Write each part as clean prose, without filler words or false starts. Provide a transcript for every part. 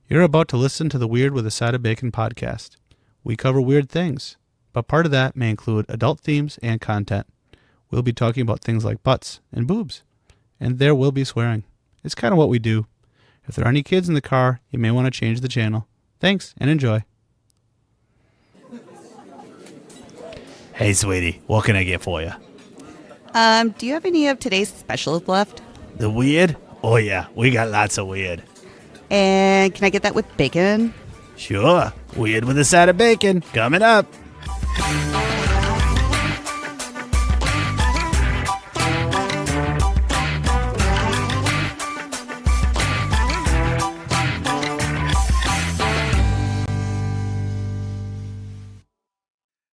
You're about to listen to the Weird with a Side of Bacon podcast. We cover weird things, but part of that may include adult themes and content. We'll be talking about things like butts and boobs, and there will be swearing. It's kind of what we do. If there are any kids in the car, you may want to change the channel. Thanks, and enjoy. Hey, sweetie, what can I get for you? Do you have any of today's specials left? The weird? Oh yeah, we got lots of weird. And can I get that with bacon? Sure, weird with a side of bacon, coming up.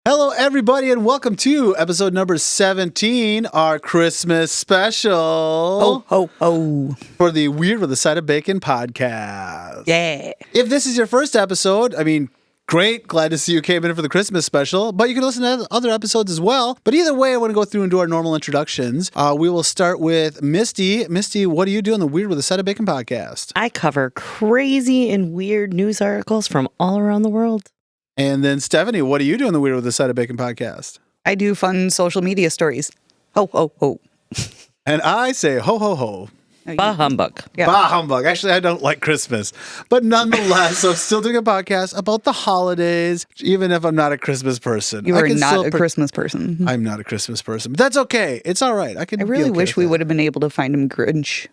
Hello, everybody, and welcome to episode number 17, our Christmas special. Ho, ho, ho. For the Weird with a Side of Bacon podcast. Yeah. If this is your first episode, great. Glad to see you came in for the Christmas special, but you can listen to other episodes as well. But either way, I want to go through and do our normal introductions. We will start with Misty. Misty, what do you do on the Weird with a Side of Bacon podcast? I cover crazy and weird news articles from all around the world. And then Stephanie, what do you do on the Weird with a Side of Bacon podcast? I do fun social media stories. Ho, ho, ho. And I say ho, ho, ho. Bah humbug. Yeah. Bah humbug. Actually, I don't like Christmas. But nonetheless, I'm still doing a podcast about the holidays, even if I'm not a Christmas person. You are not a Christmas person. I'm not a Christmas person. But that's okay. It's all right. I really wish we would have been able to find him Grinch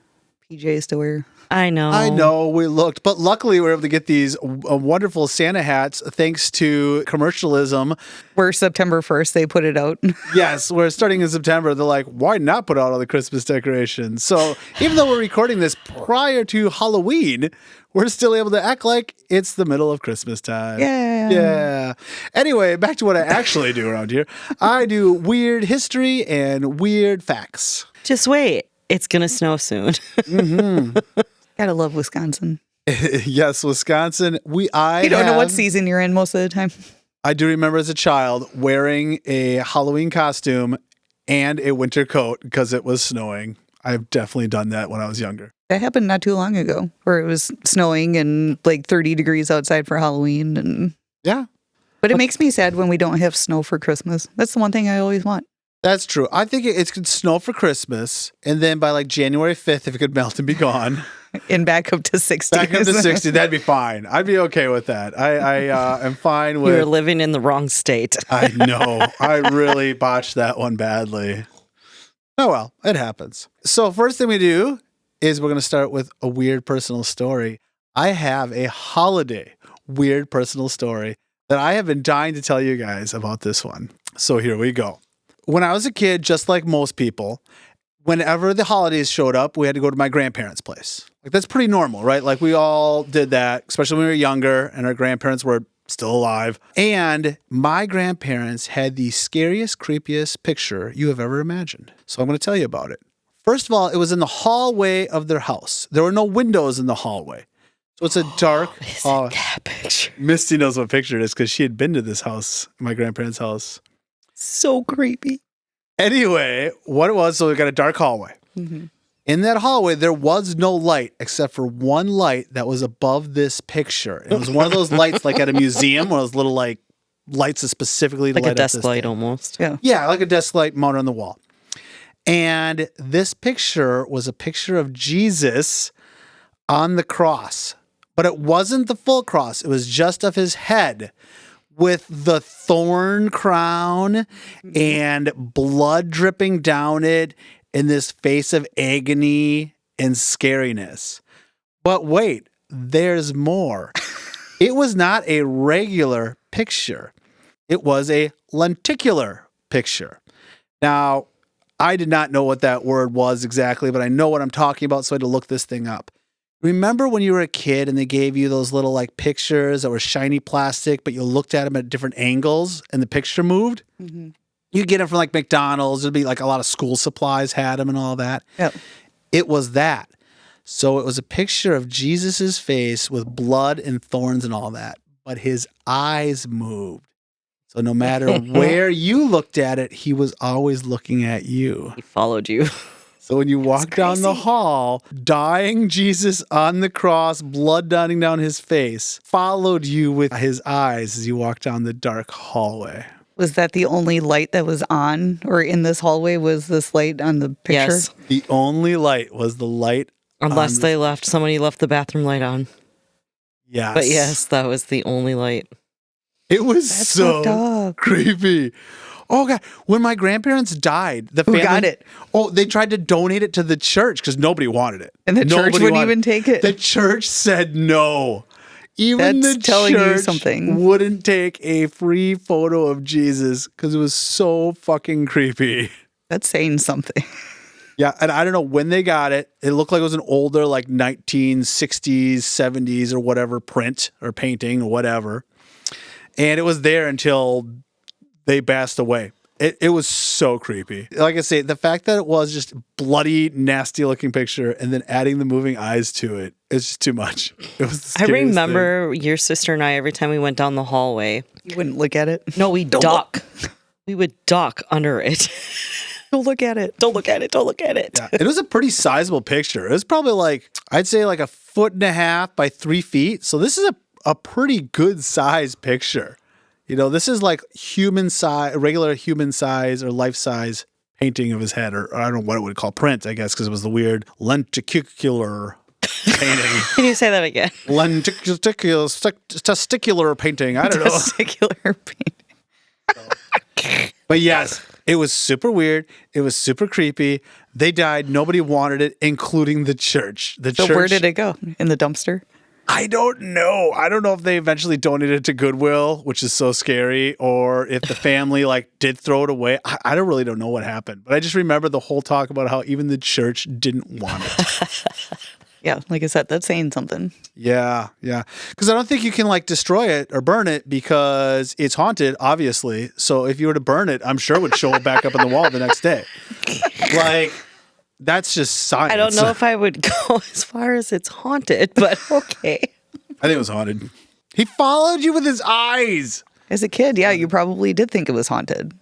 PJs to wear. I know we looked, but luckily we were able to get these wonderful Santa hats thanks to commercialism. Where September 1st they put it out. Yes, we're starting in September. They're like, why not put out all the Christmas decorations? So even though we're recording this prior to Halloween, we're still able to act like it's the middle of Christmas time. Yeah. Anyway, back to what I actually do around here. I do weird history and weird facts. Just wait. It's going to snow soon. Mm-hmm. Gotta love Wisconsin. Yes, Wisconsin. You don't know what season you're in most of the time. I do remember as a child wearing a Halloween costume and a winter coat because it was snowing. I've definitely done that when I was younger. That happened not too long ago, where it was snowing and like 30 degrees outside for Halloween. And yeah. But it makes me sad when we don't have snow for Christmas. That's the one thing I always want. That's true. I think it could snow for Christmas, and then by like January 5th, if it could melt and be gone. And back up to 60. Back up to 60, that'd be fine. I'd be okay with that. I am fine with... You're living in the wrong state. I know. I really botched that one badly. Oh well, it happens. So first thing we do is we're going to start with a weird personal story. I have a holiday weird personal story that I have been dying to tell you guys about this one. So here we go. When I was a kid, just like most people, whenever the holidays showed up, we had to go to my grandparents' place. Like that's pretty normal, right? Like we all did that, especially when we were younger and our grandparents were still alive. And my grandparents had the scariest, creepiest picture you have ever imagined. So I'm going to tell you about it. First of all, it was in the hallway of their house. There were no windows in the hallway. So it's a dark that picture. Misty knows what picture it is because she had been to this house, my grandparents' house. So creepy. Anyway, what it was, so we got a dark hallway. Mm-hmm. In that hallway, there was no light except for one light that was above this picture. It was one of those lights like at a museum, one of those little like lights that specifically like light a desk up this light thing. almost. Yeah, like a desk light mounted on the wall. And this picture was a picture of Jesus on the cross. But it wasn't the full cross. It was just of his head with the thorn crown and blood dripping down it in this face of agony and scariness. But wait, there's more. It was not a regular picture. It was a lenticular picture. Now, I did not know what that word was exactly, but I know what I'm talking about, so I had to look this thing up. Remember when you were a kid and they gave you those little like pictures that were shiny plastic, but you looked at them at different angles and the picture moved? Mm-hmm. You get them from like McDonald's. It'd be like a lot of school supplies had them and all that. Yep. It was that. So it was a picture of Jesus's face with blood and thorns and all that, but his eyes moved. So no matter where you looked at it, he was always looking at you. He followed you. So when you walk down the hall, dying Jesus on the cross, blood running down his face, followed you with his eyes as you walked down the dark hallway. Was that the only light that was on or in this hallway? Was this light on the picture? Yes. The only light was the light. Unless somebody left the bathroom light on. Yes. But yes, that was the only light. It was That's so fucked up. creepy. Oh, God. When my grandparents died, the family... Who got it? Oh, they tried to donate it to the church because nobody wanted it. And the church Nobody wouldn't wanted even take it? The church said no. Even That's the telling you church something. wouldn't take a free photo of Jesus because it was so fucking creepy. That's saying something. Yeah, and I don't know when they got it. It looked like it was an older, like 1960s, 70s or whatever print or painting or whatever. And it was there until they passed away. It was so creepy. Like I say, the fact that it was just bloody, nasty looking picture and then adding the moving eyes to it is just too much. It was the I scariest remember your sister and I, every time we went down the hallway. You wouldn't look at it? No, we duck. We would duck under it. Don't look at it. Don't look at it. Don't look at it. Yeah, it was a pretty sizable picture. It was probably like, I'd say like 1.5 feet by 3 feet. So this is a pretty good size picture. You know, this is like human size, regular human size or life size painting of his head, or I don't know what it would call print, I guess, because it was the weird lenticular painting. Can you say that again? Testicular painting. I don't know. Testicular painting. But yes, it was super weird. It was super creepy. They died. Nobody wanted it, including the church. So where did it go? In the dumpster? I don't know. I don't know if they eventually donated it to Goodwill, which is so scary, or if the family like did throw it away. I don't really know what happened. But I just remember the whole talk about how even the church didn't want it. Yeah, like I said, that's saying something. Yeah. Because I don't think you can like destroy it or burn it because it's haunted, obviously. So if you were to burn it, I'm sure it would show back up on the wall the next day. Like, that's just science. I don't know if I would go as far as it's haunted, but okay. I think it was haunted. He followed you with his eyes. As a kid, yeah, you probably did think it was haunted.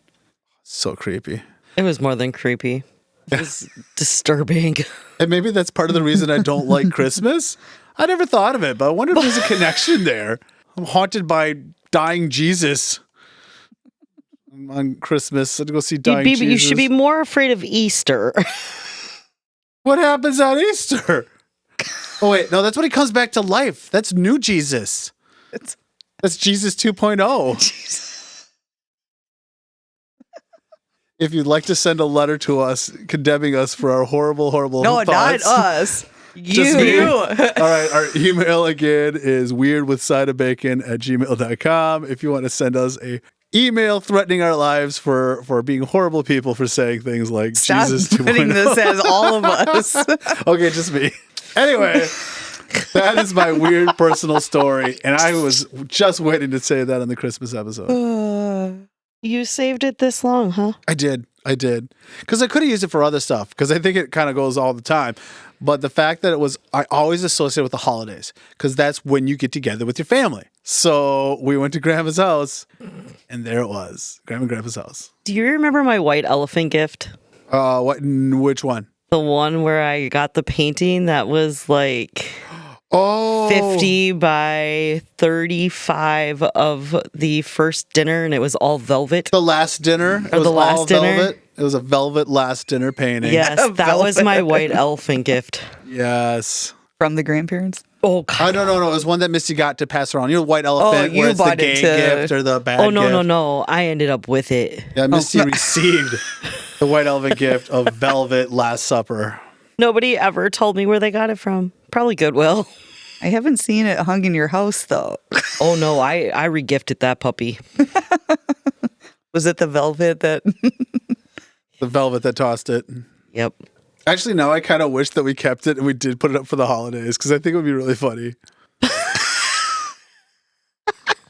So creepy. It was more than creepy. It was disturbing. And maybe that's part of the reason I don't like Christmas. I never thought of it, but I wonder if there's a connection there. I'm haunted by dying Jesus on Christmas. I'd go see dying Jesus. You should be more afraid of Easter. What happens on Easter? Oh, wait. No, that's when he comes back to life. That's new Jesus. That's Jesus 2.0. If you'd like to send a letter to us condemning us for our horrible No, thoughts. not us. Just me. You. All right. Our email again is weirdwithsideofbacon@gmail.com. If you want to send us a email threatening our lives for being horrible people for saying things like Stop Jesus 2.0. putting this as all of us. Okay, just me. Anyway, that is my weird personal story, and I was just waiting to say that on the Christmas episode. You saved it this long, huh? I did. Because I could have used it for other stuff, because I think it kind of goes all the time. But the fact that I always associate with the holidays, because that's when you get together with your family. So we went to Grandma's house, and there it was, Grandma and Grandpa's house. Do you remember my white elephant gift? Which one? The one where I got the painting that was like 50 by 35 of the first dinner, and it was all velvet. The last dinner? It was the last all dinner? velvet? It was a velvet last dinner painting. Yes, that was my white elephant gift. Yes. From the grandparents? Oh, God. No. It was one that Misty got to pass around. You know, white elephant, you where it's the bought gay it gift or the bad gift. No. I ended up with it. Yeah, Misty received the white elephant gift of velvet Last Supper. Nobody ever told me where they got it from. Probably Goodwill. I haven't seen it hung in your house, though. Oh, no, I regifted that puppy. Was it the velvet that... The velvet that tossed it. Yep. Actually, now I kind of wish that we kept it and we did put it up for the holidays, because I think it would be really funny.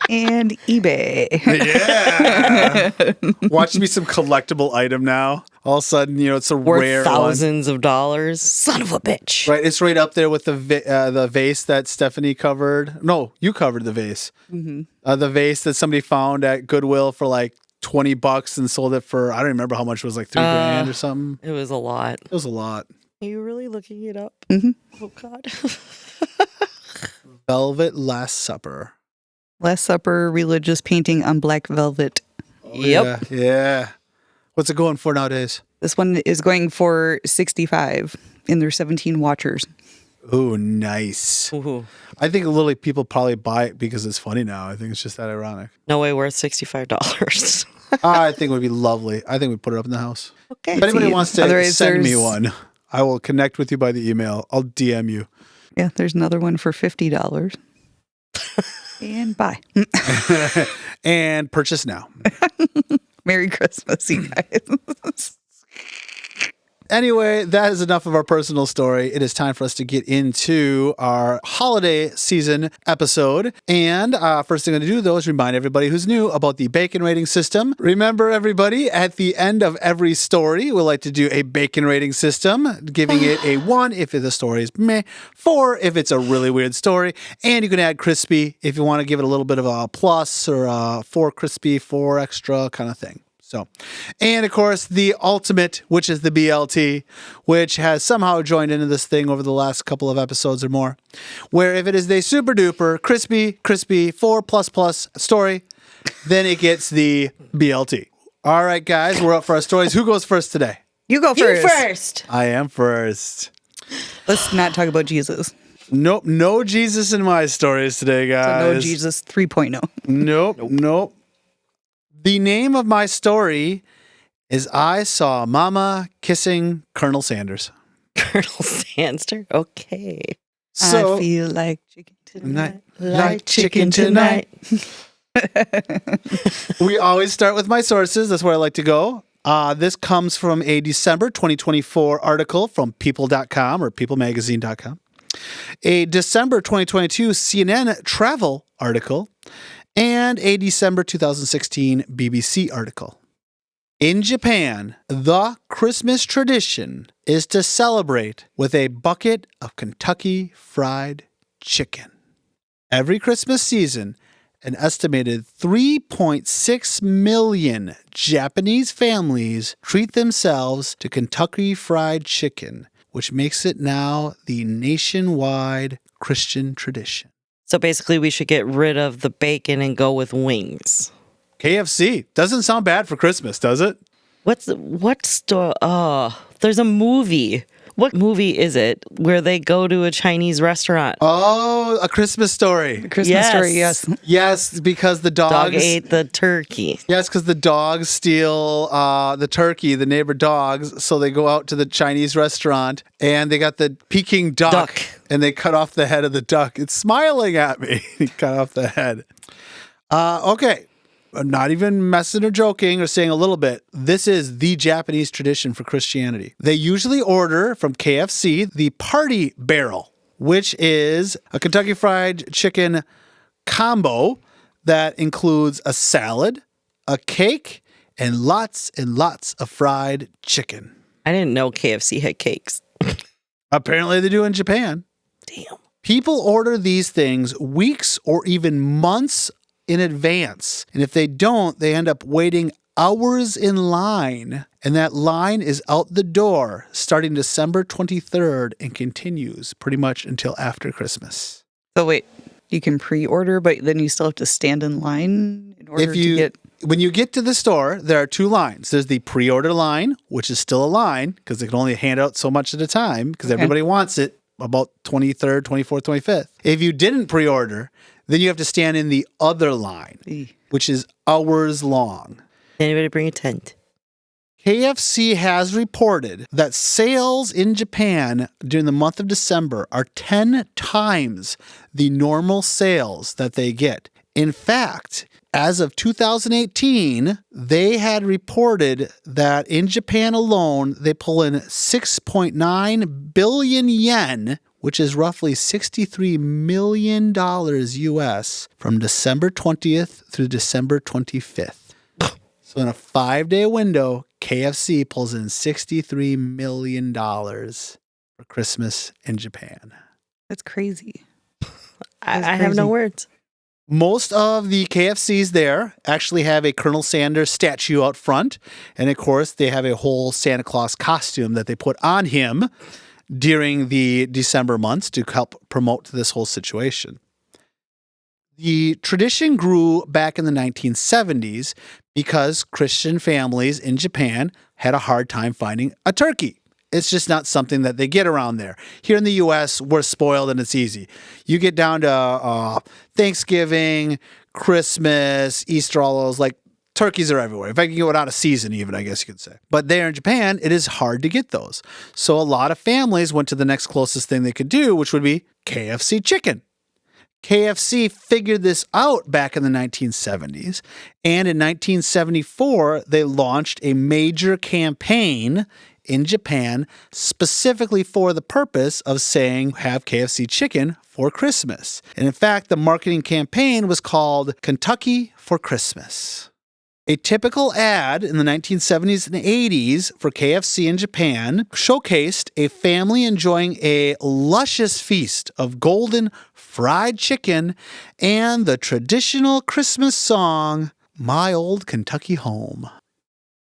And eBay. Yeah. Watch me some collectible item now. All of a sudden, it's a Worth rare thousands of dollars. Son of a bitch. Right, it's right up there with the vase that Stephanie covered. No, you covered the vase. Mm-hmm. The vase that somebody found at Goodwill for like $20 and sold it for, I don't remember how much it was, like $3,000 or something. It was a lot. It was a lot. Are you really looking it up? Mhm. Oh, God. Velvet Last Supper. Last Supper religious painting on black velvet. Oh, Yep. Yeah. What's it going for nowadays? This one is going for 65 and there's 17 watchers. Ooh, nice. Ooh. I think literally people probably buy it because it's funny now. I think it's just that ironic. No way worth $65. I think it would be lovely. I think we put it up in the house. Okay. If anybody See, wants to otherwise send me there's- one, I will connect with you by the email. I'll DM you. Yeah, there's another one for $50. And bye. And purchase now. Merry Christmas, you guys. Anyway, that is enough of our personal story. It is time for us to get into our holiday season episode. And first thing I'm going to do, though, is remind everybody who's new about the bacon rating system. Remember, everybody, at the end of every story, we like to do a bacon rating system, giving it a 1 if the story is meh, 4 if it's a really weird story, and you can add crispy if you want to give it a little bit of a plus or a 4 crispy, 4 extra kind of thing. So, and of course, the ultimate, which is the BLT, which has somehow joined into this thing over the last couple of episodes or more, where if it is the super duper crispy 4++ story, then it gets the BLT. All right, guys, we're up for our stories. Who goes first today? You go first. You first. I am first. Let's not talk about Jesus. Nope, no Jesus in my stories today, So guys. no Jesus 3.0. Nope. The name of my story is I Saw Mama Kissing Colonel Sanders. Colonel Sandster. Okay. So, I feel like chicken tonight. like chicken tonight. We always start with my sources. That's where I like to go. This comes from a December 2024 article from people.com or peoplemagazine.com. A December 2022 CNN travel article. And a December 2016 BBC article. In Japan, the Christmas tradition is to celebrate with a bucket of Kentucky Fried Chicken. Every Christmas season, an estimated 3.6 million Japanese families treat themselves to Kentucky Fried Chicken, which makes it now the nationwide Christian tradition. So basically, we should get rid of the bacon and go with wings. KFC. Doesn't sound bad for Christmas, does it? There's a movie. What movie is it where they go to a Chinese restaurant? Oh, A Christmas Story. Christmas Yes. story, yes. Yes, because the Dog dogs ate the turkey. Yes, because the dogs steal the turkey, the neighbor dogs. So they go out to the Chinese restaurant and they got the Peking duck. And they cut off the head of the duck. It's smiling at me. He cut off the head. Okay. I'm not even messing or joking or saying a little bit. This is the Japanese tradition for Christianity. They usually order from KFC the Party Barrel, which is a Kentucky Fried Chicken combo that includes a salad, a cake, and lots of fried chicken. I didn't know KFC had cakes. Apparently they do in Japan. Damn. People order these things weeks or even months in advance. And if they don't, they end up waiting hours in line. And that line is out the door starting December 23rd and continues pretty much until after Christmas. So wait, you can pre-order, but then you still have to stand in line in order to get... When you get to the store, there are 2 lines. There's the pre-order line, which is still a line because they can only hand out so much at a time because everybody wants it about 23rd, 24th, 25th. If you didn't pre-order, then you have to stand in the other line, which is hours long. Anybody bring a tent? KFC has reported that sales in Japan during the month of December are 10 times the normal sales that they get. In fact, as of 2018, they had reported that in Japan alone, they pull in 6.9 billion yen, which is roughly $63 million US, from December 20th through December 25th. So in a 5-day window, KFC pulls in $63 million for Christmas in Japan. That's crazy. I That's have no crazy. words. Most of the KFCs there actually have a Colonel Sanders statue out front. And of course, they have a whole Santa Claus costume that they put on him during the December months to help promote this whole situation. The tradition grew back in the 1970s because Christian families in Japan had a hard time finding a turkey. It's just not something that they get around there. Here in the U.S., we're spoiled and it's easy. You get down to Thanksgiving, Christmas, Easter, all those, like, turkeys are everywhere. In fact, you can go out of season even, I guess you could say. But there in Japan, it is hard to get those. So a lot of families went to the next closest thing they could do, which would be KFC chicken. KFC figured this out back in the 1970s, and in 1974, they launched a major campaign in Japan specifically for the purpose of saying, have KFC chicken for Christmas. And in fact, the marketing campaign was called Kentucky for Christmas. A typical ad in the 1970s and 80s for KFC in Japan showcased a family enjoying a luscious feast of golden fried chicken and the traditional Christmas song, My Old Kentucky Home.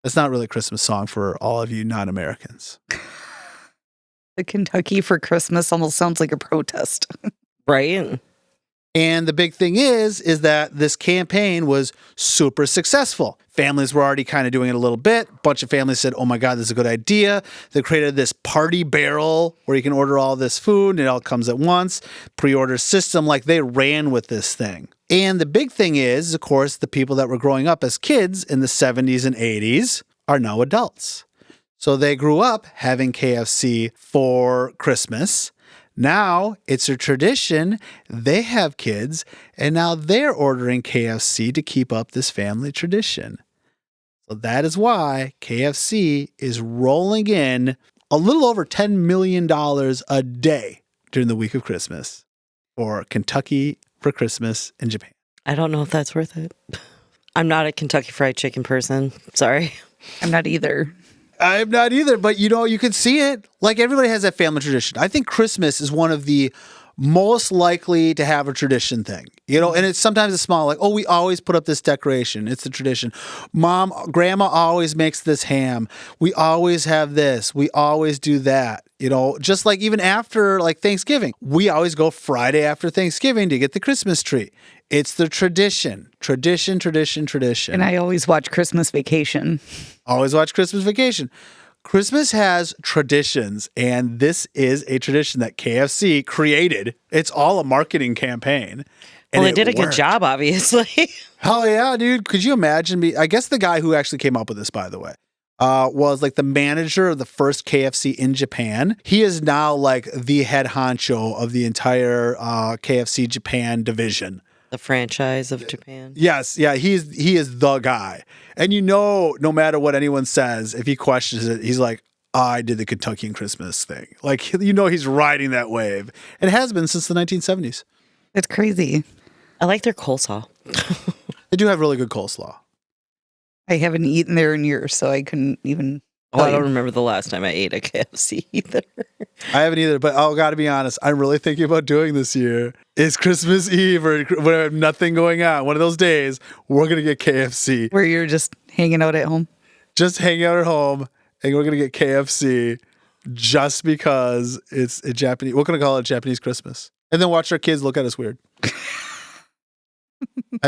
That's not really a Christmas song for all of you non-Americans. The Kentucky for Christmas almost sounds like a protest. Right? And the big thing is that this campaign was super successful. Families were already kind of doing it a little bit. A bunch of families said, oh my God, this is a good idea. They created this party barrel where you can order all this food and it all comes at once. Pre-order system, like they ran with this thing. And the big thing is, of course, the people that were growing up as kids in the 70s and 80s are now adults. So they grew up having KFC for Christmas. Now it's a tradition. They have kids, and now they're ordering KFC to keep up this family tradition. So that is why KFC is rolling in a little over $10 million a day during the week of Christmas for Kentucky for Christmas in Japan. I don't know if that's worth it. I'm not a Kentucky Fried Chicken person. Sorry. I'm not either. I'm not either, but you can see it. Like everybody has that family tradition. I think Christmas is one of the most likely to have a tradition thing, and it's sometimes it's small, like, oh, we always put up this decoration. It's the tradition. Grandma always makes this ham. We always have this. We always do that. Just like even after like Thanksgiving, we always go Friday after Thanksgiving to get the Christmas tree. It's the tradition. And I always watch Christmas Vacation. Always watch Christmas Vacation. Christmas has traditions, and this is a tradition that KFC created. It's all a marketing campaign. Well, they did a good job, obviously. Hell yeah, dude. Could you imagine I guess the guy who actually came up with this, by the way, was like the manager of the first KFC in Japan. He is now like the head honcho of the entire KFC Japan division. The franchise of Japan. Yes, yeah, he is the guy. And no matter what anyone says, if he questions it, he's like, I did the Kentucky and Christmas thing. Like, he's riding that wave. It has been since the 1970s. It's crazy. I like their coleslaw. They do have really good coleslaw. I haven't eaten there in years, so I couldn't even. I don't remember the last time I ate a KFC either. I haven't either, but gotta be honest, I'm really thinking about doing this year. It's Christmas Eve or when I have nothing going on. One of those days, we're gonna get KFC. Where you're just hanging out at home? Just hanging out at home, and we're gonna get KFC just because it's a Japanese. We're gonna call it Japanese Christmas, and then watch our kids look at us weird. I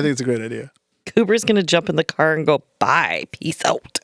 think it's a great idea. Cooper's gonna jump in the car and go, bye, peace out.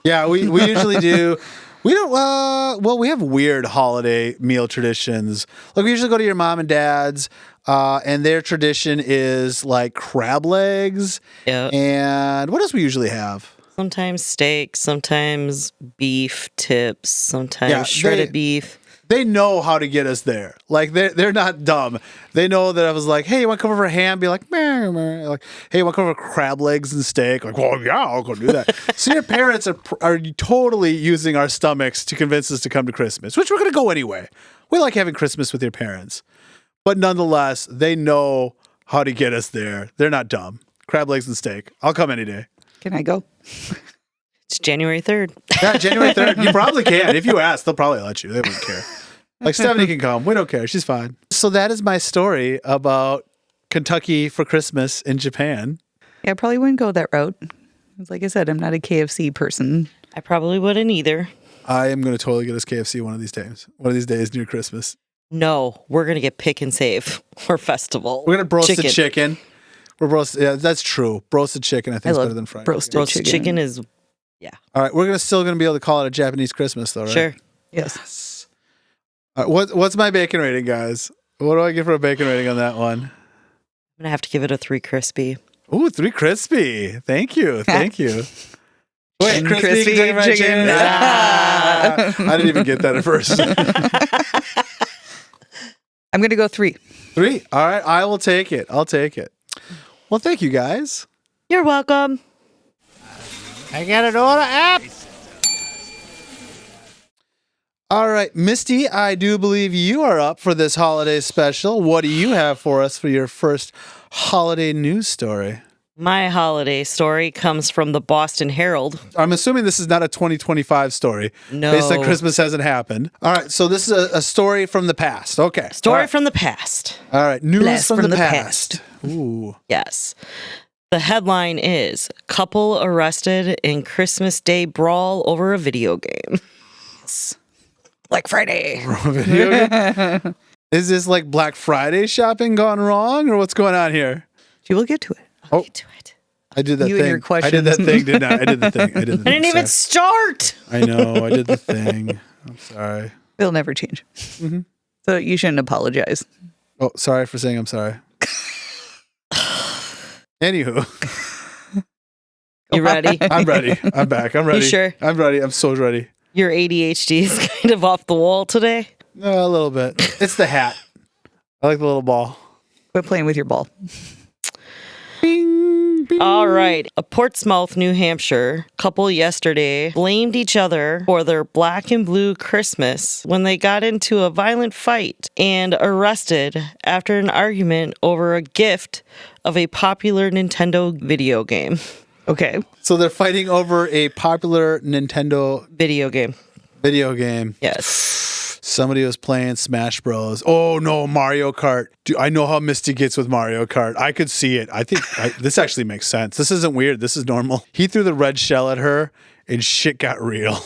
Yeah, we usually do. We don't, we have weird holiday meal traditions. Like we usually go to your mom and dad's, and their tradition is like crab legs. Yeah. And what else we usually have? Sometimes steak, sometimes beef tips, sometimes shredded beef. They know how to get us there. Like they're not dumb. They know that I was like, hey, you want to come over for ham? Be like, meh, meh. Like, hey, you want to come over for crab legs and steak? Like, well, yeah, I'll go do that. So your parents are totally using our stomachs to convince us to come to Christmas, which we're going to go anyway. We like having Christmas with your parents. But nonetheless, they know how to get us there. They're not dumb. Crab legs and steak. I'll come any day. Can I go? It's January 3rd. Yeah, January 3rd. You probably can. If you ask, they'll probably let you. They wouldn't care. Like, Stephanie can come. We don't care. She's fine. So that is my story about Kentucky for Christmas in Japan. Yeah, I probably wouldn't go that route. 'Cause like I said, I'm not a KFC person. I probably wouldn't either. I am going to totally get us KFC one of these days. One of these days near Christmas. No, we're going to get pick and save for festival. We're going to broast the chicken. Yeah, that's true. Roasted chicken, I think, is better than fried. Roasted chicken is, yeah. All right, we're still going to be able to call it a Japanese Christmas, though, right? Sure. Yes. All right, what's my bacon rating, guys? What do I get for a bacon rating on that one? I'm going to have to give it a 3 crispy. Ooh, 3 crispy. Thank you. Thank you. Wait, crispy chicken. Ah! I didn't even get that at first. I'm going to go 3. 3? All right, I will take it. I'll take it. Well, thank you, guys. You're welcome. I got an order app. All right, Misty, I do believe you are up for this holiday special. What do you have for us for your first holiday news story? My holiday story comes from the Boston Herald. I'm assuming this is not a 2025 story. No. Based on Christmas hasn't happened. All right, so this is a story from the past. Okay. Story from the past. All right, news Blast from the past. Ooh. Yes. The headline is, couple arrested in Christmas Day brawl over a video game. Black Friday. Video game? Is this like Black Friday shopping gone wrong, or what's going on here? You will get to it. I'll get to it. I did that You thing. and your questions. I did that thing, didn't I? I did the thing. I didn't even start. I know. I did the thing. I'm sorry. It'll never change. Mm-hmm. So you shouldn't apologize. Oh, sorry for saying I'm sorry. Anywho. You ready? I'm ready. I'm back. I'm ready. You sure? I'm ready. I'm so ready. Your ADHD is kind of off the wall today. No, a little bit. It's the hat. I like the little ball. Quit playing with your ball. Bing, bing. All right. A Portsmouth, New Hampshire couple yesterday blamed each other for their black and blue Christmas when they got into a violent fight and arrested after an argument over a gift of a popular Nintendo video game. Okay. So they're fighting over a popular Nintendo Video game. Yes. Yes. Somebody was playing Smash Bros. Oh no, Mario Kart. Dude, I know how Misty gets with Mario Kart. I could see it. I think this actually makes sense. This isn't weird. This is normal. He threw the red shell at her and shit got real.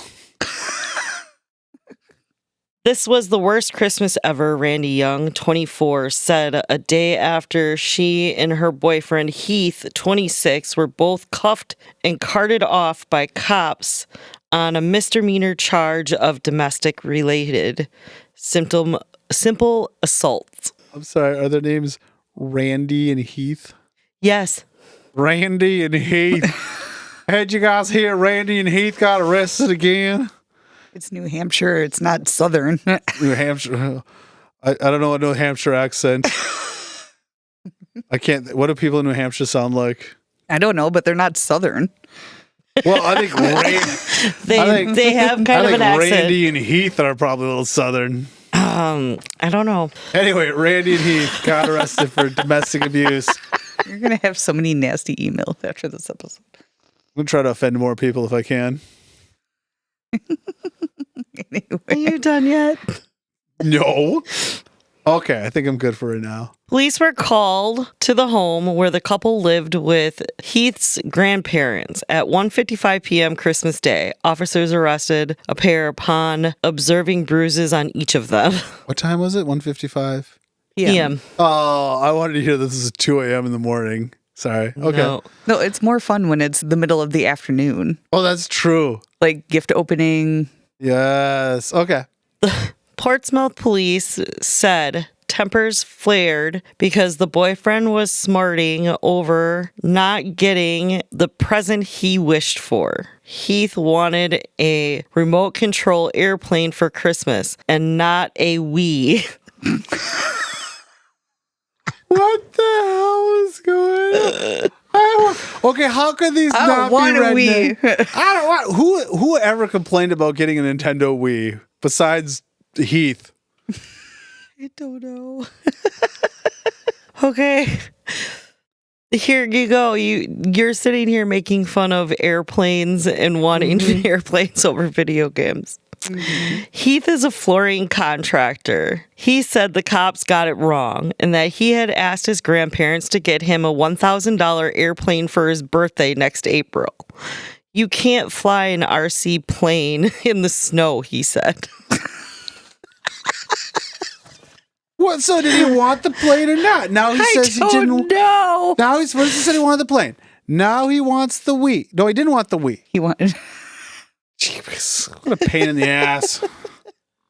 This was the worst Christmas ever, Randy Young, 24, said a day after she and her boyfriend Heath, 26, were both cuffed and carted off by cops on a misdemeanor charge of domestic-related simple assault. I'm sorry, are their names Randy and Heath? Yes. Randy and Heath. Had you guys hear Randy and Heath got arrested again? It's New Hampshire. It's not Southern. New Hampshire. I don't know a New Hampshire accent. I can't. What do people in New Hampshire sound like? I don't know, but they're not Southern. Well, I think they have kind of an accent. Randy and Heath are probably a little Southern. I don't know. Anyway, Randy and Heath got arrested for domestic abuse. You're going to have so many nasty emails after this episode. I'm going to try to offend more people if I can. Anyway. Are you done yet? No. Okay, I think I'm good for right now. Police were called to the home where the couple lived with Heath's grandparents at 1:55 p.m. Christmas Day. Officers arrested a pair upon observing bruises on each of them. What time was it? 1:55 p.m. Oh, I wanted to hear this is 2 a.m. in the morning. Sorry. Okay. No, it's more fun when it's the middle of the afternoon. Oh, that's true. Like gift opening. Yes. Okay. Portsmouth police said tempers flared because the boyfriend was smarting over not getting the present he wished for. Heath wanted a remote control airplane for Christmas and not a Wii. What the hell is going on? Okay, how could these not be redneck? I don't want. Who ever complained about getting a Nintendo Wii besides Heath? I don't know. Okay. Here you go. You're sitting here making fun of airplanes and wanting airplanes over video games. Heath is a flooring contractor. He said the cops got it wrong and that he had asked his grandparents to get him a $1,000 airplane for his birthday next April. You can't fly an RC plane in the snow, he said. What? So did he want the plane or not? Now he says he didn't. No. Now he's first he said he wanted the plane. Now he wants the Wii. No, he didn't want the Wii. He wanted. Jeebus, what a pain in the ass.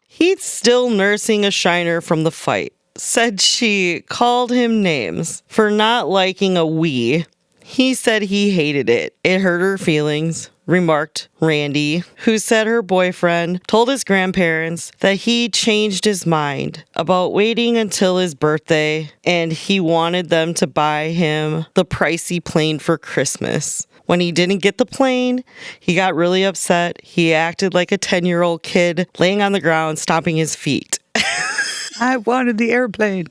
He's still nursing a shiner from the fight. Said she called him names for not liking a Wii. He said he hated it. It hurt her feelings, remarked Randy, who said her boyfriend told his grandparents that he changed his mind about waiting until his birthday and he wanted them to buy him the pricey plane for Christmas. When he didn't get the plane, he got really upset. He acted like a 10-year-old kid laying on the ground, stomping his feet. I wanted the airplane.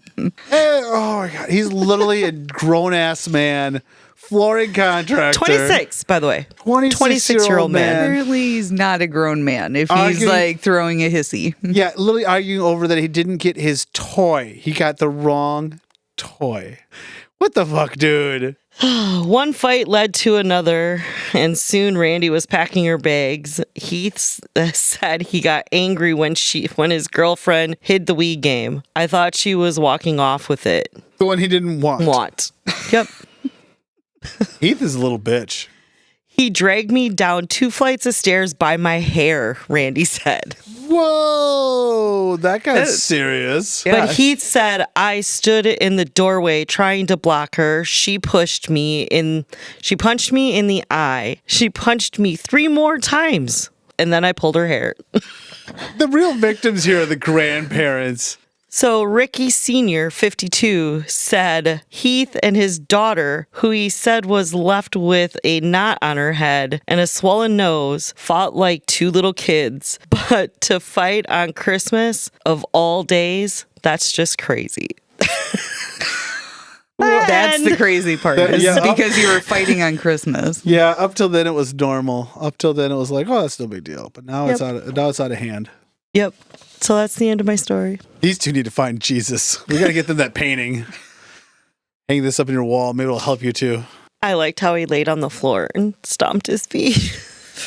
Oh my God. He's literally a grown-ass man. Flooring contractor. 26, by the way. 26-year-old man. Apparently, he's not a grown man if he's Arguing- like throwing a hissy. Yeah, literally arguing over that he didn't get his toy. He got the wrong toy. What the fuck, dude? One fight led to another, and soon Randy was packing her bags. Heath said he got angry when his girlfriend hid the Wii game. I thought she was walking off with it. The one he didn't want. Yep. Heath is a little bitch. He dragged me down 2 flights of stairs by my hair, Randy said. Whoa, that got serious. Yeah. But Heath said I stood in the doorway trying to block her. She punched me in the eye. She punched me 3 more times. And then I pulled her hair. The real victims here are the grandparents. So Ricky Sr., 52, said Heath and his daughter, who he said was left with a knot on her head and a swollen nose, fought like 2 little kids. But to fight on Christmas, of all days, that's just crazy. That's the crazy part. Is Yeah. because you were fighting on Christmas. Yeah, up till then it was normal. Up till then it was like, oh, that's no big deal. But now it's out of hand. Yep. So that's the end of my story. These two need to find Jesus. We got to get them that painting. Hang this up in your wall. Maybe it'll help you too. I liked how he laid on the floor and stomped his feet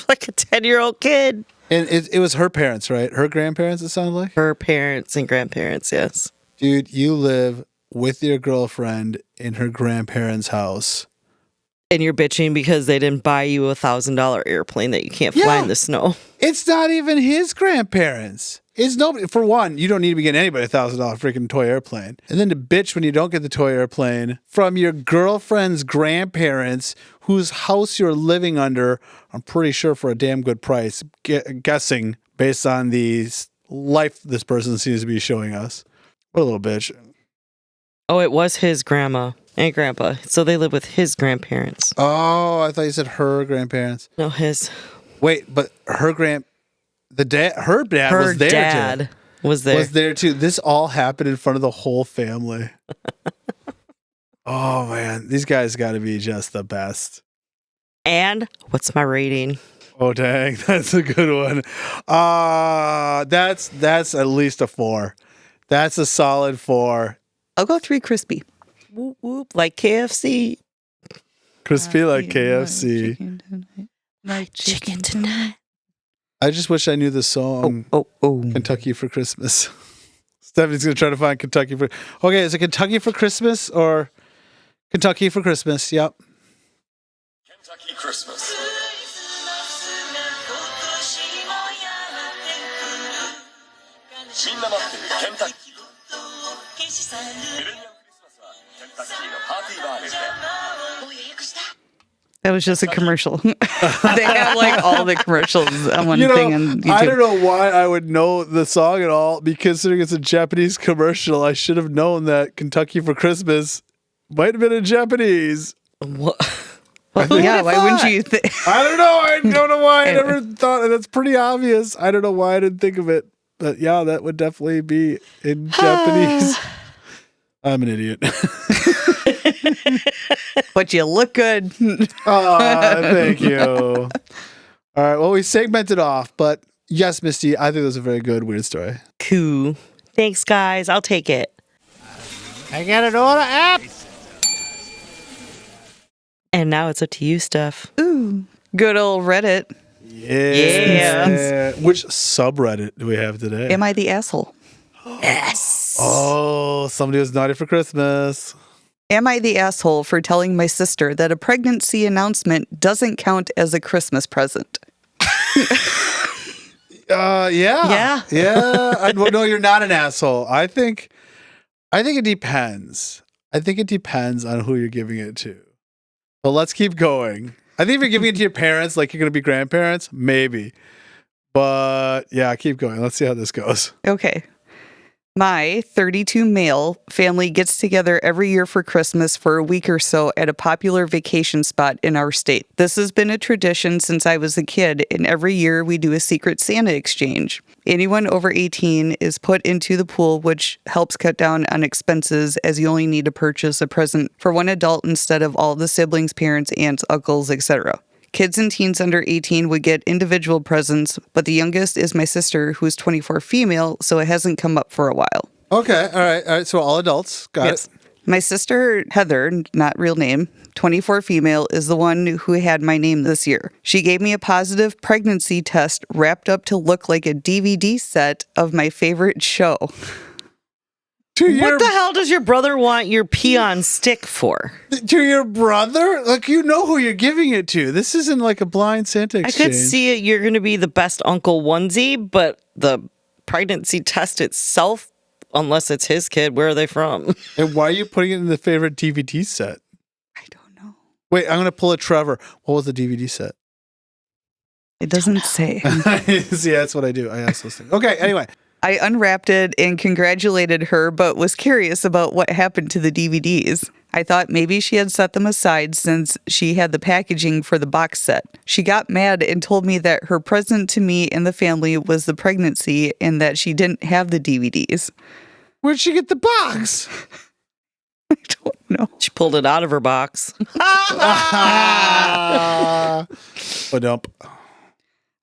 like a 10-year-old kid. And it was her parents, right? Her grandparents, it sounded like? Her parents and grandparents, yes. Dude, you live with your girlfriend in her grandparents' house. And you're bitching because they didn't buy you a $1,000 airplane that you can't fly in the snow. It's not even his grandparents. It's nobody. For one, you don't need to be getting anybody a $1,000 freaking toy airplane. And then to bitch when you don't get the toy airplane from your girlfriend's grandparents whose house you're living under, I'm pretty sure for a damn good price, guessing based on the life this person seems to be showing us. What a little bitch. Oh, it was his grandma and grandpa. So they live with his grandparents. Oh, I thought you said her grandparents. No, his. Wait, but her dad was there dad too. was there. Was there too. This all happened in front of the whole family. Oh man, these guys got to be just the best. And what's my rating? Oh dang, that's a good one. That's at least a 4. That's a solid 4. I'll go 3 crispy. Whoop, whoop, like KFC. Crispy like KFC. Chicken tonight. Like Chicken tonight. I just wish I knew the song Oh. Kentucky for Christmas. Stephanie's gonna try to find Kentucky for. Okay, is it Kentucky for Christmas or Kentucky for Christmas? Yep. Kentucky Christmas. みんな待ってるケンタッキー。ミレニアムクリスマスはケンタッキーのパーティーバーレルで。 That was just a commercial. They have like all the commercials on one thing on YouTube. I don't know why I would know the song at all, because considering it's a Japanese commercial, I should have known that Kentucky for Christmas might have been in Japanese. What? Yeah, why wouldn't you? I don't know. I don't know why I never thought, and it's pretty obvious. I don't know why I didn't think of it. But yeah, that would definitely be in Japanese. I'm an idiot. But you look good. Thank you. All right. Well, we segmented off, but Yes, Misty, I think that was a very good weird story. Cool. Thanks, guys. I'll take it. I got an order app. And now it's up to you, Steph. Ooh, good old Reddit. Yeah. Which subreddit do we have today? Am I the asshole? Yes. Oh, somebody was naughty for Christmas. Am I the asshole for telling my sister that a pregnancy announcement doesn't count as a Christmas present? Yeah. Yeah. No, you're not an asshole. I think it depends. I think it depends on who you're giving it to. But let's keep going. I think if you're giving it to your parents, like you're going to be grandparents, maybe. But yeah, keep going. Let's see how this goes. Okay. My 32 male family gets together every year for Christmas for a week or so at a popular vacation spot in our state. This has been a tradition since I was a kid, and every year we do a secret Santa exchange. Anyone over 18 is put into the pool, which helps cut down on expenses as you only need to purchase a present for one adult instead of all the siblings, parents, aunts, uncles, etc. Kids and teens under 18 would get individual presents, but the youngest is my sister, who is 24 female, so it hasn't come up for a while. Okay. All right. So all adults. Got it. My sister, Heather, not real name, 24 female, is the one who had my name this year. She gave me a positive pregnancy test wrapped up to look like a DVD set of my favorite show. What the hell does your brother want your pee on stick for? To your brother? Like, you know who you're giving it to. This isn't like a blind Santa exchange. I could see it. You're going to be the best Uncle Onesie, but the pregnancy test itself, unless it's his kid, where are they from? And why are you putting it in the favorite DVD set? I don't know. Wait, I'm going to pull a Trevor. What was the DVD set? It doesn't say. See, that's what I do. I ask those things. Okay, anyway. I unwrapped it and congratulated her, but was curious about what happened to the DVDs. I thought maybe she had set them aside since she had the packaging for the box set. She got mad and told me that her present to me and the family was the pregnancy and that she didn't have the DVDs. Where'd she get the box? I don't know. She pulled it out of her box. Ba-dump.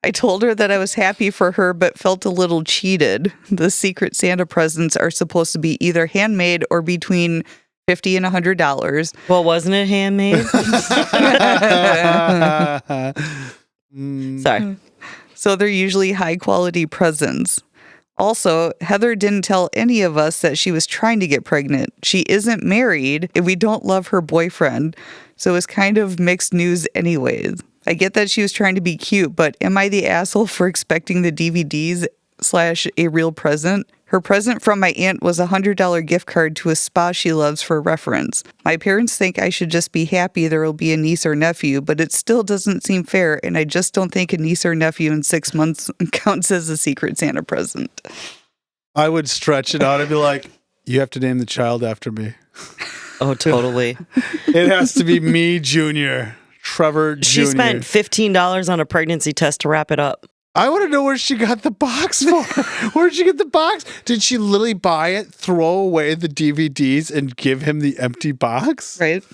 I told her that I was happy for her, but felt a little cheated. The secret Santa presents are supposed to be either handmade or between $50 and $100. Well, wasn't it handmade? Sorry. So they're usually high quality presents. Also, Heather didn't tell any of us that she was trying to get pregnant. She isn't married, and we don't love her boyfriend. So it's kind of mixed news anyways. I get that she was trying to be cute, but am I the asshole for expecting the DVDs / a real present? Her present from my aunt was a $100 gift card to a spa she loves for reference. My parents think I should just be happy there will be a niece or nephew, but it still doesn't seem fair, and I just don't think a niece or nephew in 6 months counts as a secret Santa present. I would stretch it out and be like, you have to name the child after me. Oh, totally. It has to be me, Junior. Trevor Jr. She spent $15 on a pregnancy test to wrap it up. I want to know where she got the box for. Where'd she get the box? Did she literally buy it, throw away the DVDs, and give him the empty box? Right.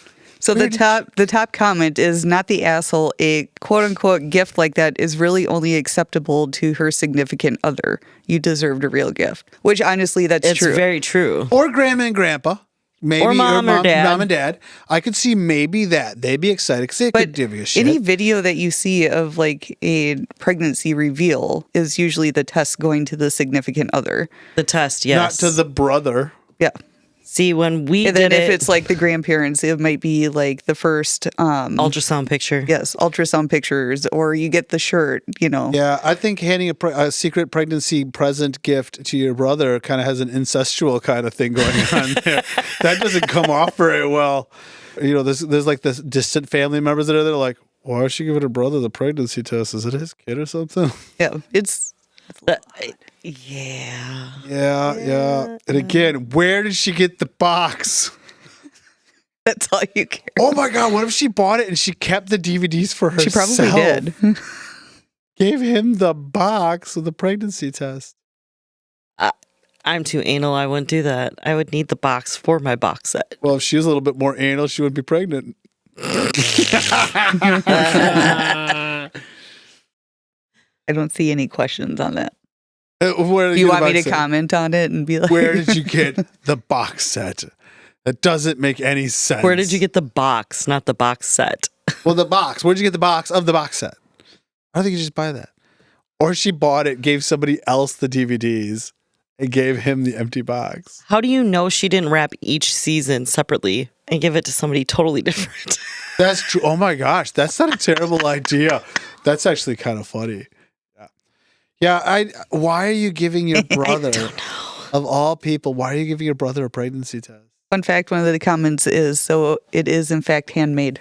So the top comment is not the asshole. A quote unquote gift like that is really only acceptable to her significant other. You deserved a real gift. Which honestly, that's true. It's very true. Or grandma and grandpa. Maybe or mom and dad. I could see maybe that. They'd be excited because they could give you a shit. Any video that you see of like a pregnancy reveal is usually the test going to the significant other. The test, yes. Not to the brother. Yeah. See, when we and did then if it's like the grandparents, it might be like the first ultrasound picture. Yes, ultrasound pictures, or you get the shirt, you know. Yeah, I think handing a secret pregnancy present gift to your brother kind of has an incestual kind of thing going on there. That doesn't come off very well. You know, there's like this distant family members that are there like, why is she giving her brother the pregnancy test? Is it his kid or something? Yeah, it's Yeah. And again, where did she get the box? That's all you care. Oh my God, what if she bought it and she kept the DVDs for herself? She probably did. Gave him the box with the pregnancy test. I'm too anal. I wouldn't do that. I would need the box for my box set. Well, if she was a little bit more anal, she wouldn't be pregnant. I don't see any questions on that. Where Do you want me to comment on it and be like, where did you get the box set? That doesn't make any sense. Where did you get the box, not the box set? Well, the box. Where'd you get the box of the box set? I don't think you just buy that. Or she bought it, gave somebody else the DVDs, and gave him the empty box. How do you know she didn't wrap each season separately and give it to somebody totally different? That's true. Oh my gosh, that's not a terrible idea. That's actually kind of funny. Yeah. Why are you giving your brother, of all people, why are you giving your brother a pregnancy test? Fun fact, one of the comments is, so it is in fact handmade.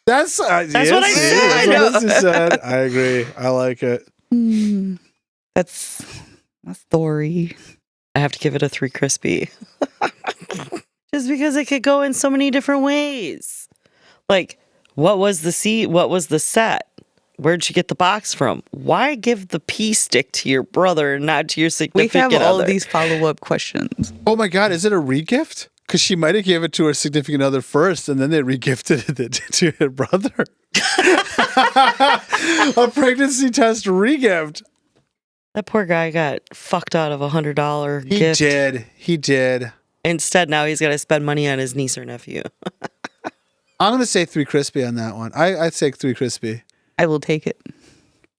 That's what I said. That's what you said. I agree. I like it. That's a story. I have to give it a 3 crispy. Just because it could go in so many different ways. Like, what was the seat? What was the set? Where'd you get the box from? Why give the pea stick to your brother and not to your significant other? We have all of these follow-up questions. Oh my God, is it a regift? Because she might have gave it to her significant other first, and then they regifted it to her brother. A pregnancy test regift. That poor guy got fucked out of $100 gift. He did. Instead, now he's got to spend money on his niece or nephew. I'm going to say 3 crispy on that one. I'd say 3 crispy. I will take it.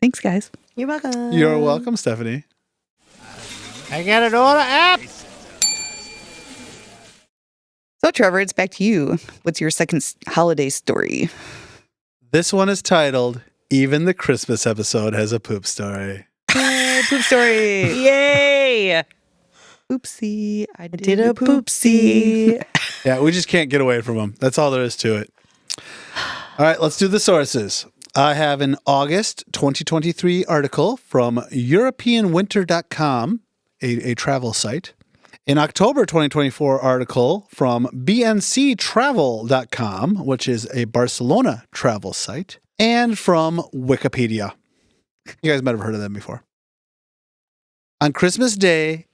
Thanks, guys. You're welcome. You're welcome, Stephanie. I got an order app. So, Trevor, it's back to you. What's your second holiday story? This one is titled, Even the Christmas Episode Has a Poop Story. Poop story. Yay! Oopsie. I did a poopsie. Yeah, we just can't get away from them. That's all there is to it. All right, let's do the sources. I have an August 2023 article from EuropeanWinter.com, a travel site. An October 2024 article from BNCTravel.com, which is a Barcelona travel site. And from Wikipedia. You guys might have heard of them before. On Christmas Day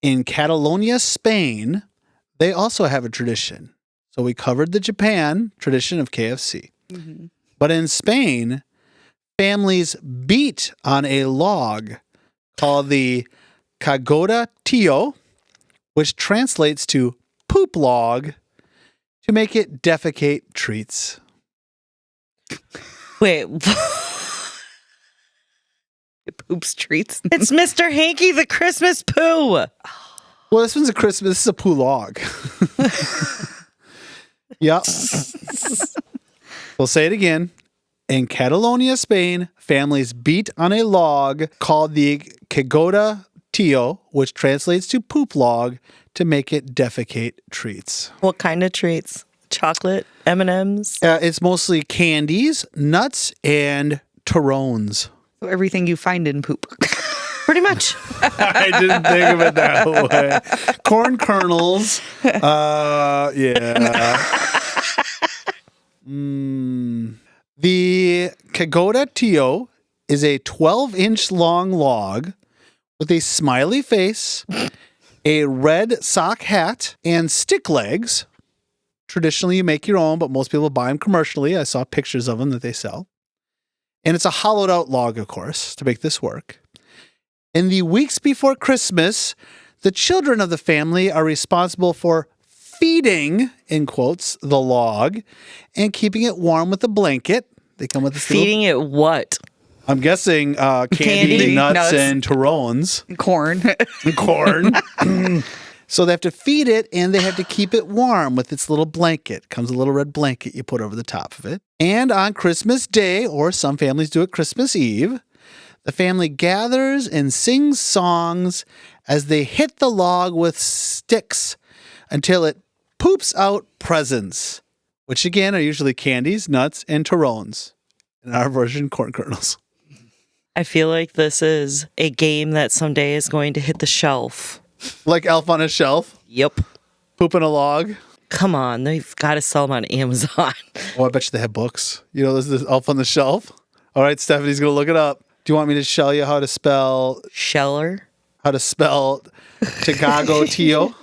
in Catalonia, Spain, they also have a tradition. So we covered the Japan tradition of KFC. Mm-hmm. But in Spain, families beat on a log called the Cagota Tío, which translates to poop log, to make it defecate treats. Wait. It poops treats. It's Mr. Hanky the Christmas poo. Well, this one's a Christmas. This is a poo log. Yep. We'll say it again. In Catalonia, Spain, families beat on a log called the Cagota Tío, which translates to poop log, to make it defecate treats. What kind of treats? Chocolate? M&Ms? It's mostly candies, nuts, and turrones. So everything you find in poop. Pretty much. I didn't think of it that way. Corn kernels. Yeah. The Cagota Tío is a 12-inch long log with a smiley face, a red sock hat, and stick legs. Traditionally, you make your own, but most people buy them commercially. I saw pictures of them that they sell. And it's a hollowed out log, of course, to make this work. In the weeks before Christmas, the children of the family are responsible for feeding, in quotes, the log and keeping it warm with a blanket. They come with this feeding it what? I'm guessing candy, nuts, and turrones. Corn. Corn. So they have to feed it, and they have to keep it warm with its little blanket. Comes a little red blanket you put over the top of it. And on Christmas Day, or some families do it Christmas Eve, the family gathers and sings songs as they hit the log with sticks until it poops out presents, which again are usually candies, nuts, and turrones. In our version, corn kernels. I feel like this is a game that someday is going to hit the shelf. Like Elf on a Shelf? Yep. Pooping a log? Come on, they've got to sell them on Amazon. Oh, I bet you they have books. You know, there's this Elf on the Shelf. All right, Stephanie's going to look it up. Do you want me to show you how to spell... Sheller? How to spell Cagota Tío?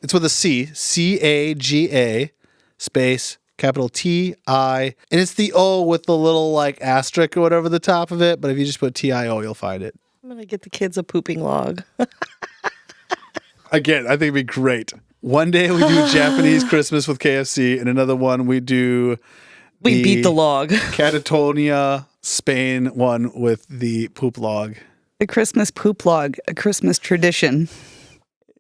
It's with a C. C-A-G-A space capital T-I, and it's the O with the little like asterisk or whatever the top of it. But if you just put T-I-O, you'll find it. I'm going to get the kids a pooping log. Again, I think it'd be great. One day we do Japanese Christmas with KFC, and another one we do We beat the log. Catatonia, Spain one with the poop log. The Christmas poop log, a Christmas tradition.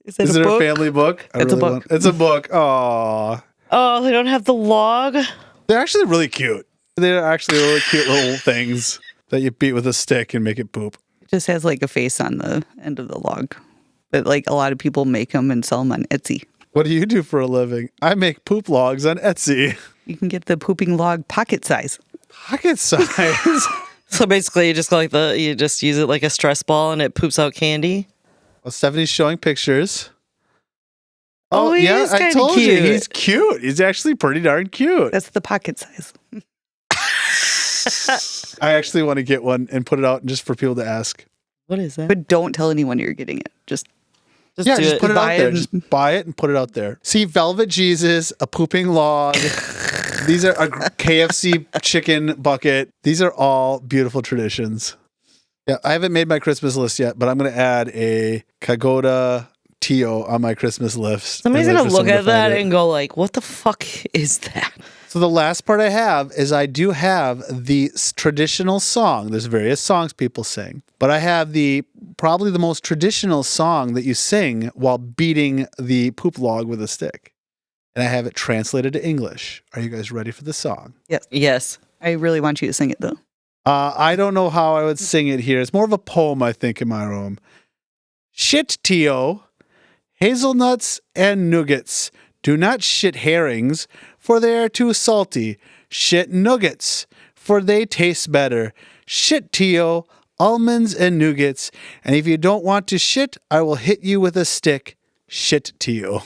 Is it a family book? It's a book. It's a book. Aww. Oh, they don't have the log? They're actually really cute. They're actually really cute little things that you beat with a stick and make it poop. It just has like a face on the end of the log. But like a lot of people make them and sell them on Etsy. What do you do for a living? I make poop logs on Etsy. You can get the pooping log pocket size. Pocket size? So basically, you just go like you just use it like a stress ball and it poops out candy. Well, Stephanie's showing pictures. Oh, he is I kinda told you. cute. He's cute. He's actually pretty darn cute. That's the pocket size. I actually want to get one and put it out just for people to ask. What is that? But don't tell anyone you're getting it. Just Just Yeah, do just it. put it out Buy there. it. Just buy it and put it out there. See, Velvet Jesus, a pooping log. These are a KFC chicken bucket. These are all beautiful traditions. Yeah, I haven't made my Christmas list yet, but I'm going to add a Kagoda Tio on my Christmas list. Somebody's and going wait to for look someone at to find that it. and go like, what the fuck is that? So the last part I have is I do have the traditional song. There's various songs people sing, but I have probably the most traditional song that you sing while beating the poop log with a stick. And I have it translated to English. Are you guys ready for the song? Yes. I really want you to sing it though. I don't know how I would sing it here. It's more of a poem, I think, in my room. Shit, Tio, hazelnuts and nuggets. Do not shit herrings, for they are too salty. Shit nuggets, for they taste better. Shit, Tio, almonds and nougats. And if you don't want to shit, I will hit you with a stick. Shit, Tio.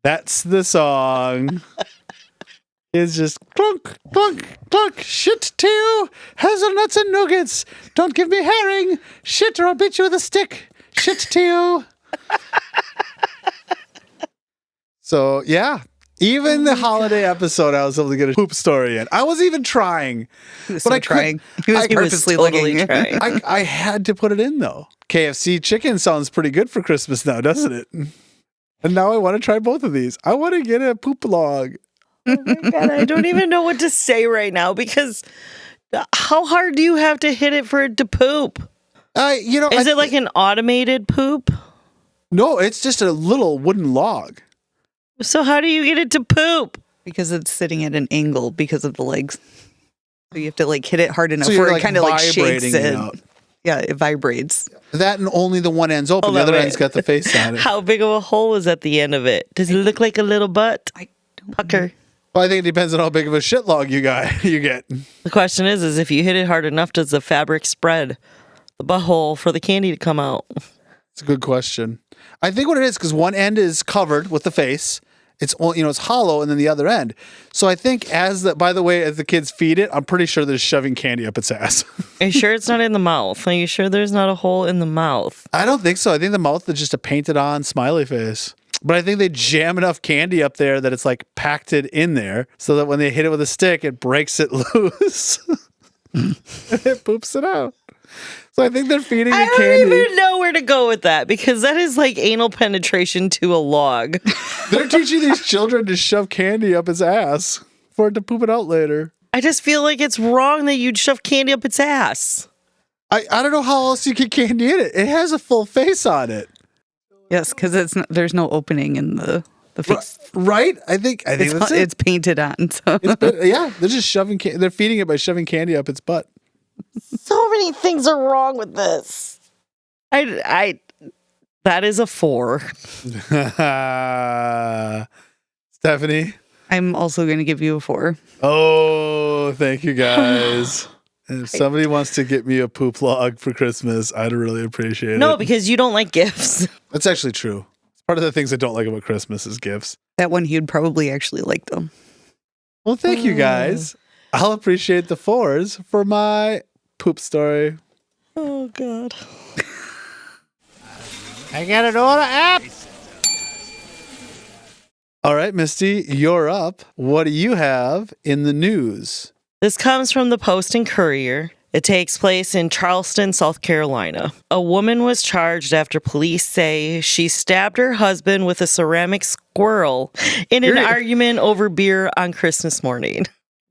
That's the song. It's just clunk, clunk, clunk. Shit, Tio, hazelnuts and nuggets. Don't give me herring. Shit, or I'll beat you with a stick. Shit, Tio. So, yeah. Even the holiday episode, I was able to get a poop story in. I was even trying. He was But so I couldn't- trying. He was I- purposely totally looking. trying. I had to put it in, though. KFC chicken sounds pretty good for Christmas now, doesn't it? And now I want to try both of these. I want to get a poop log. Oh my God, I don't even know what to say right now because how hard do you have to hit it for it to poop? Is it like an automated poop? No, it's just a little wooden log. So how do you get it to poop? Because it's sitting at an angle because of the legs. So you have to like hit it hard enough So you're where like it kind of like shakes vibrating it it. out. Yeah, it vibrates. That and only the one end's open. Hold The on, other wait. end's got the face on it. How big of a hole is at the end of it? Does it look like a little butt? I don't Pucker. Well, I think it depends on how big of a shit log you get. The question is if you hit it hard enough, does the fabric spread the butthole for the candy to come out? It's a good question. I think what it is, because one end is covered with the face. It's it's hollow, and then the other end. So I think as the kids feed it, I'm pretty sure they're shoving candy up its ass. Are you sure it's not in the mouth? Are you sure there's not a hole in the mouth? I don't think so. I think the mouth is just a painted on smiley face. But I think they jam enough candy up there that it's like packed it in there so that when they hit it with a stick, it breaks it loose. And it poops it out. So I think they're feeding I it don't candy. even know where to go with that because that is like anal penetration to a log. They're teaching these children to shove candy up its ass for it to poop it out later. I just feel like it's wrong that you'd shove candy up its ass. I don't know how else you get candy in it. It has a full face on it. Yes, because there's no opening in the face. Right? I think that's it. It's painted on. So. Yeah, they're just shoving they're feeding it by shoving candy up its butt. So many things are wrong with this. I that is a 4. Stephanie? I'm also going to give you a 4. Oh, thank you guys. And if somebody wants to get me a poop log for Christmas, I'd really appreciate it. No, because you don't like gifts. That's actually true. It's part of the things I don't like about Christmas is gifts. That one you'd probably actually like though. Well, thank you guys. I'll appreciate the 4s for my poop story. Oh God. I got an order app. All right, Misty, you're up. What do you have in the news? This comes from the Post and Courier. It takes place in Charleston, South Carolina. A woman was charged after police say she stabbed her husband with a ceramic squirrel in an argument over beer on Christmas morning.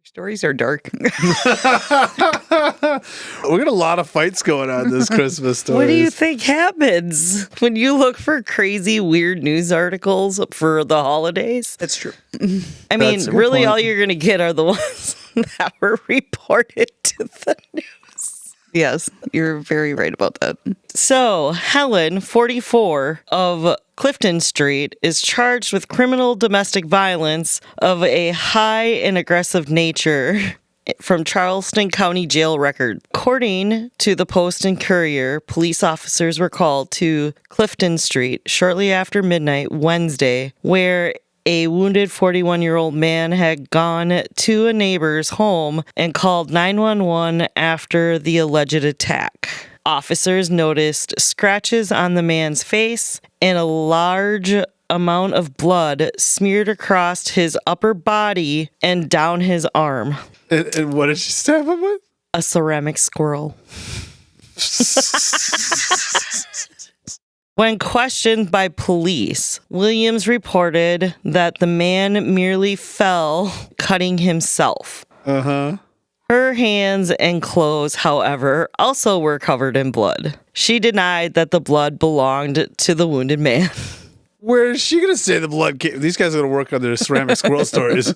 Stories are dark. We got a lot of fights going on this Christmas story. What do you think happens when you look for crazy, weird news articles for the holidays? That's true. I mean, That's a good really point. all you're going to get are the ones that were reported to the news. Yes, you're very right about that. So, Helen, 44, of Clifton Street, is charged with criminal domestic violence of a high and aggressive nature from Charleston County Jail record. According to the Post and Courier, police officers were called to Clifton Street shortly after midnight Wednesday, where a wounded 41-year-old man had gone to a neighbor's home and called 911 after the alleged attack. Officers noticed scratches on the man's face and a large amount of blood smeared across his upper body and down his arm. And what did she stab him with? A ceramic squirrel. When questioned by police, Williams reported that the man merely fell, cutting himself. Uh-huh. Her hands and clothes, however, also were covered in blood. She denied that the blood belonged to the wounded man. Where is she going to say the blood came? These guys are going to work on their ceramic squirrel stories.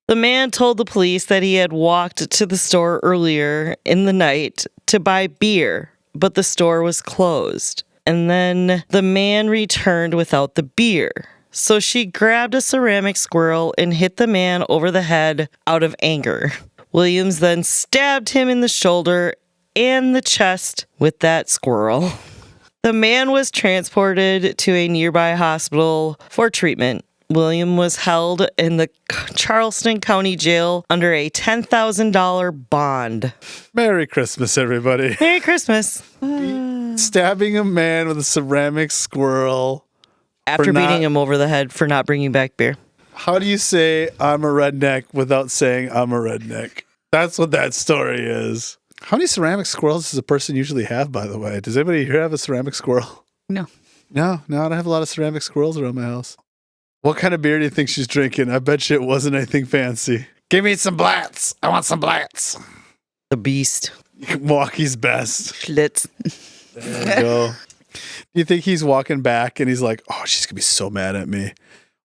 The man told the police that he had walked to the store earlier in the night to buy beer, but the store was closed. And then the man returned without the beer. So she grabbed a ceramic squirrel and hit the man over the head out of anger. Williams then stabbed him in the shoulder and the chest with that squirrel. The man was transported to a nearby hospital for treatment. William was held in the Charleston County Jail under a $10,000 bond. Merry Christmas, everybody. Merry Christmas. Stabbing a man with a ceramic squirrel. After beating him over the head for not bringing back beer. How do you say I'm a redneck without saying I'm a redneck? That's what that story is. How many ceramic squirrels does a person usually have, by the way? Does anybody here have a ceramic squirrel? No. No, I don't have a lot of ceramic squirrels around my house. What kind of beer do you think she's drinking? I bet you it wasn't anything fancy. Give me some Blatz. I want some Blatz. The beast. Milwaukee's best. Schlitz. There you go. Do you think he's walking back and he's like, oh, she's going to be so mad at me.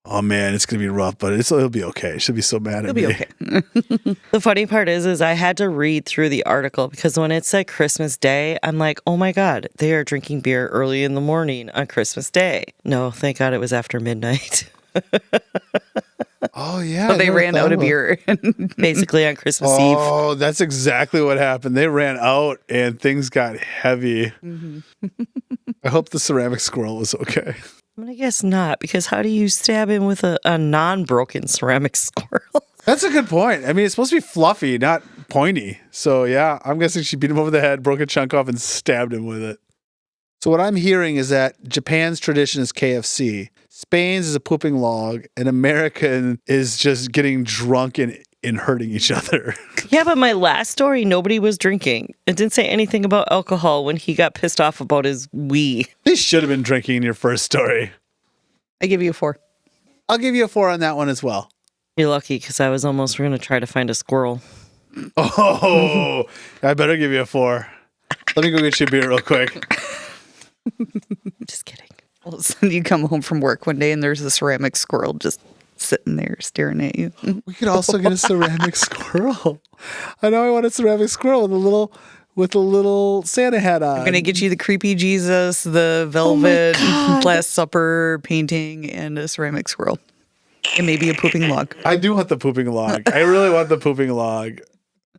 Oh, man, it's going to be rough, but it'll be okay. She'll be so mad at me. It'll be okay. The funny part is I had to read through the article because when it said Christmas Day, I'm like, oh my God, they are drinking beer early in the morning on Christmas Day. No, thank God it was after midnight. Oh, yeah. So they ran out of beer. Basically on Christmas Eve. Oh, that's exactly what happened. They ran out and things got heavy. Mm-hmm. I hope the ceramic squirrel was okay. I'm going to guess not, because how do you stab him with a non-broken ceramic squirrel? That's a good point. I mean, it's supposed to be fluffy, not pointy. So, yeah, I'm guessing she beat him over the head, broke a chunk off, and stabbed him with it. So what I'm hearing is that Japan's tradition is KFC, Spain's is a pooping log, and American is just getting drunk and hurting each other. Yeah, but my last story, nobody was drinking. It didn't say anything about alcohol when he got pissed off about his Wii. They should have been drinking in your first story. I give you a 4. I'll give you a 4 on that one as well. You're lucky, because I was almost going to try to find a squirrel. Oh, I better give you a 4. Let me go get you a beer real quick. Just kidding. All of a sudden you come home from work one day and there's a ceramic squirrel just sitting there staring at you. We could also get a ceramic squirrel. I know I want a ceramic squirrel with a little Santa hat on. I'm going to get you the creepy Jesus, the velvet Last Supper painting, and a ceramic squirrel. And maybe a pooping log. I do want the pooping log. I really want the pooping log.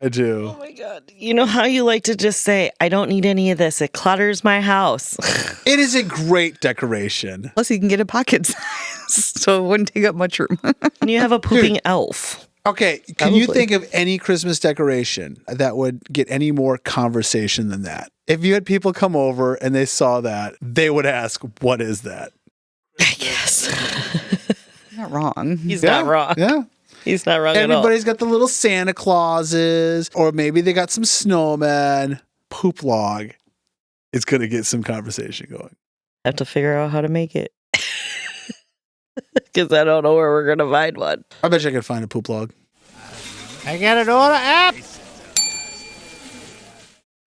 I do. Oh my God. You know how you like to just say, I don't need any of this. It clutters my house. It is a great decoration. Plus you can get a pocket size, so it wouldn't take up much room. And you have a pooping elf. Okay, can you think of any Christmas decoration that would get any more conversation than that? If you had people come over and they saw that, they would ask, what is that? I guess. Not wrong. He's not wrong. Yeah. He's not wrong at all. Everybody's got the little Santa Clauses, or maybe they got some snowmen. Poop log is going to get some conversation going. I have to figure out how to make it. Because I don't know where we're going to find one. I bet you I could find a poop log. I got an order app.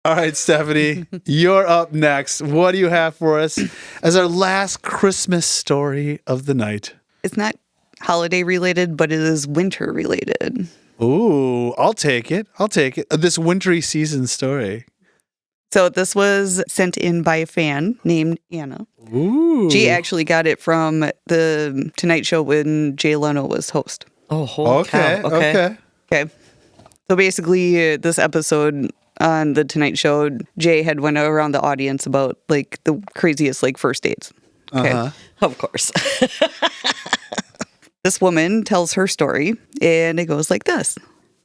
All right, Stephanie, you're up next. What do you have for us as our last Christmas story of the night? It's not holiday related, but it is winter related. Ooh, I'll take it. This wintry season story. So this was sent in by a fan named Anna. Ooh. She actually got it from the Tonight Show when Jay Leno was host. Oh, holy cow. Okay. Okay. So basically, this episode on the Tonight Show, Jay had went around the audience about like the craziest like first dates. Okay. Uh-huh. Of course. This woman tells her story, and it goes like this.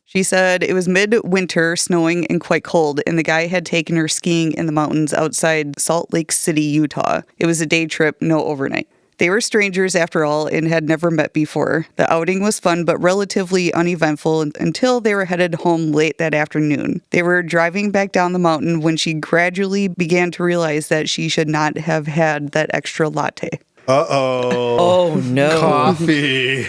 She said it was midwinter, snowing and quite cold, and the guy had taken her skiing in the mountains outside Salt Lake City, Utah. It was a day trip, no overnight. They were strangers after all and had never met before. The outing was fun but relatively uneventful until they were headed home late that afternoon. They were driving back down the mountain when she gradually began to realize that she should not have had that extra latte. Uh-oh. Oh, no. Coffee.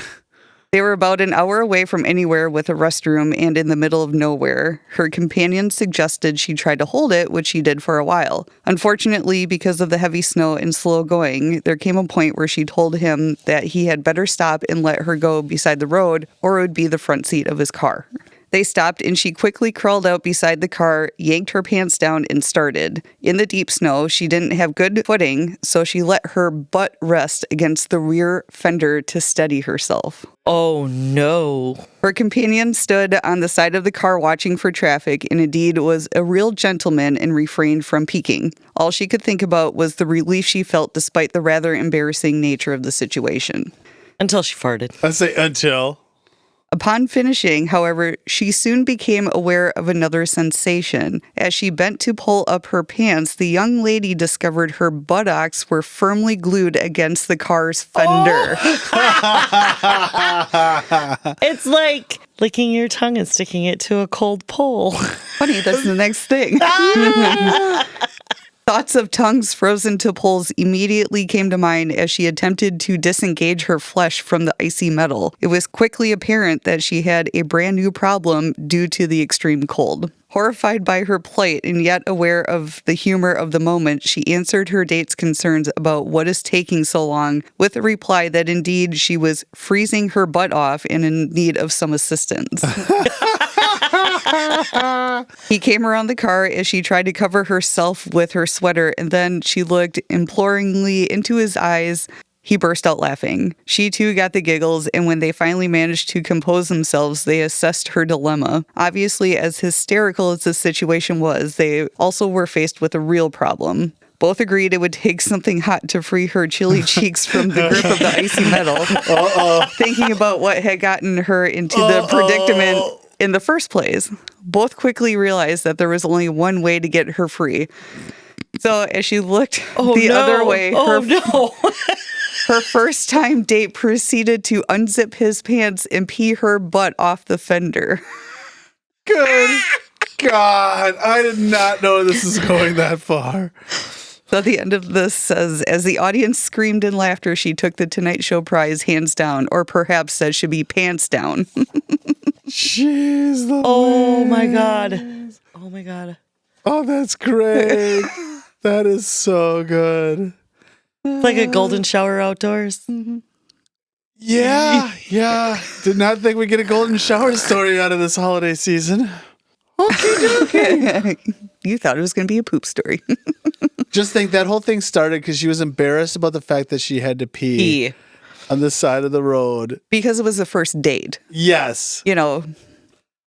They were about an hour away from anywhere with a restroom and in the middle of nowhere. Her companion suggested she try to hold it, which she did for a while. Unfortunately, because of the heavy snow and slow going, there came a point where she told him that he had better stop and let her go beside the road, or it would be the front seat of his car. They stopped, and she quickly crawled out beside the car, yanked her pants down, and started. In the deep snow, she didn't have good footing, so she let her butt rest against the rear fender to steady herself. Oh, no. Her companion stood on the side of the car watching for traffic, and indeed was a real gentleman and refrained from peeking. All she could think about was the relief she felt despite the rather embarrassing nature of the situation. Until she farted. I say until. Upon finishing, however, she soon became aware of another sensation. As she bent to pull up her pants, the young lady discovered her buttocks were firmly glued against the car's fender. It's like licking your tongue and sticking it to a cold pole. Funny, that's the next thing. Thoughts of tongues frozen to poles immediately came to mind as she attempted to disengage her flesh from the icy metal. It was quickly apparent that she had a brand new problem due to the extreme cold. Horrified by her plight and yet aware of the humor of the moment, she answered her date's concerns about what is taking so long with a reply that indeed she was freezing her butt off and in need of some assistance. He came around the car as she tried to cover herself with her sweater, and then she looked imploringly into his eyes. He burst out laughing. She too got the giggles, and when they finally managed to compose themselves, they assessed her dilemma. Obviously, as hysterical as the situation was, they also were faced with a real problem. Both agreed it would take something hot to free her chilly cheeks from the grip of the icy metal. Thinking about what had gotten her into the predicament in the first place, both quickly realized that there was only one way to get her free. So as she looked other way, her first-time date proceeded to unzip his pants and pee her butt off the fender. Good God. I did not know this was going that far. So the end of this says, as the audience screamed in laughter, she took the Tonight Show prize hands down, or perhaps that should be pants down. Jeez. Oh, my God. Oh, my God. Oh, that's great. That is so good. It's like a golden shower outdoors. Yeah. Did not think we'd get a golden shower story out of this holiday season. Okay. You thought it was going to be a poop story. Just think that whole thing started because she was embarrassed about the fact that she had to pee on the side of the road. Because it was the first date. Yes. You know.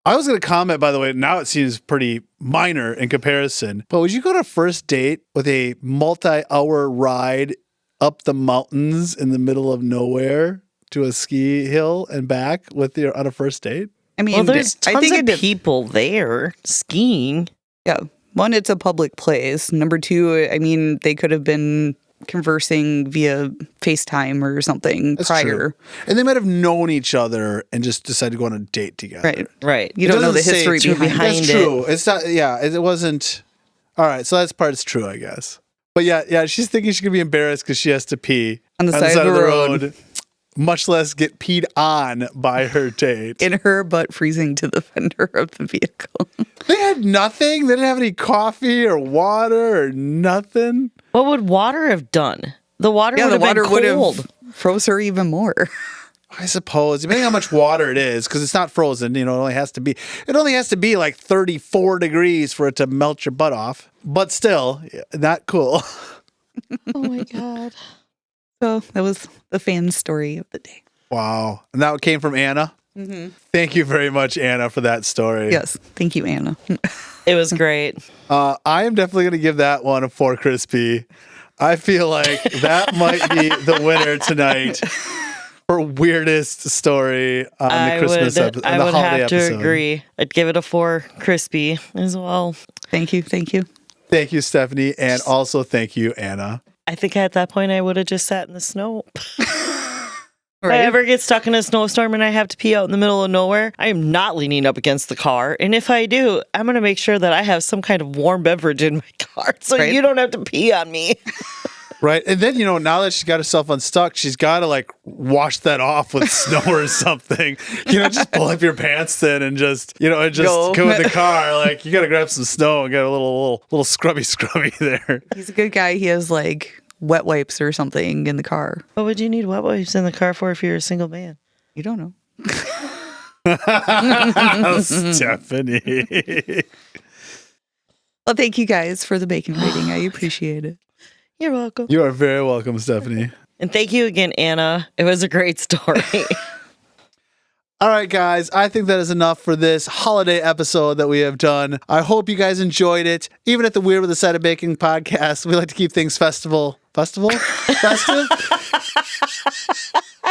I was going to comment, by the way, now it seems pretty minor in comparison, but would you go to a first date with a multi-hour ride up the mountains in the middle of nowhere to a ski hill and back on a first date? I mean, well, there's tons of it people there skiing. Yeah. One, it's a public place. Number two, I mean, they could have been conversing via FaceTime or something That's prior. true. And they might have known each other and just decided to go on a date together. Right. Right. You don't know the doesn't say history too behind That's it. true. It's not, yeah, it wasn't. All right, so that part's true, I guess. But yeah, she's thinking she's going to be embarrassed because she has to pee On the side of the road. much less get peed on by her date. In her butt freezing to the fender of the vehicle. They had nothing. They didn't have any coffee or water or nothing. What would water have done? The water Yeah, would the have water been would cold. have froze her even more. I suppose, depending on how much water it is, because it's not frozen. It only has to be like 34 degrees for it to melt your butt off. But still, not cool. Oh my God. So that was the fan story of the day. Wow. And that came from Anna. Mm-hmm. Thank you very much, Anna, for that story. Yes. Thank you, Anna. It was great. I am definitely going to give that one a 4 crispy. I feel like that might be the winner tonight for weirdest story on the Christmas episode. I would have to agree. I'd give it a 4 crispy as well. Thank you. Thank you, Stephanie. And also thank you, Anna. I think at that point I would have just sat in the snow. If Right. I ever get stuck in a snowstorm and I have to pee out in the middle of nowhere, I am not leaning up against the car. And if I do, I'm going to make sure that I have some kind of warm beverage in my car so Right. you don't have to pee on me. Right. And then, now that she's got herself unstuck, she's got to wash that off with snow or something. Just pull up your pants then and just go in the car. You got to grab some snow and get a little scrubby there. He's a good guy. He has wet wipes or something in the car. What would you need wet wipes in the car for if you're a single man? You don't know. Stephanie. Well, thank you guys for the bacon rating. I appreciate it. You're welcome. You are very welcome, Stephanie. And thank you again, Anna. It was a great story. All right, guys, I think that is enough for this holiday episode that we have done. I hope you guys enjoyed it. Even at the Weird with a Side of Bacon podcast, we like to keep things festive?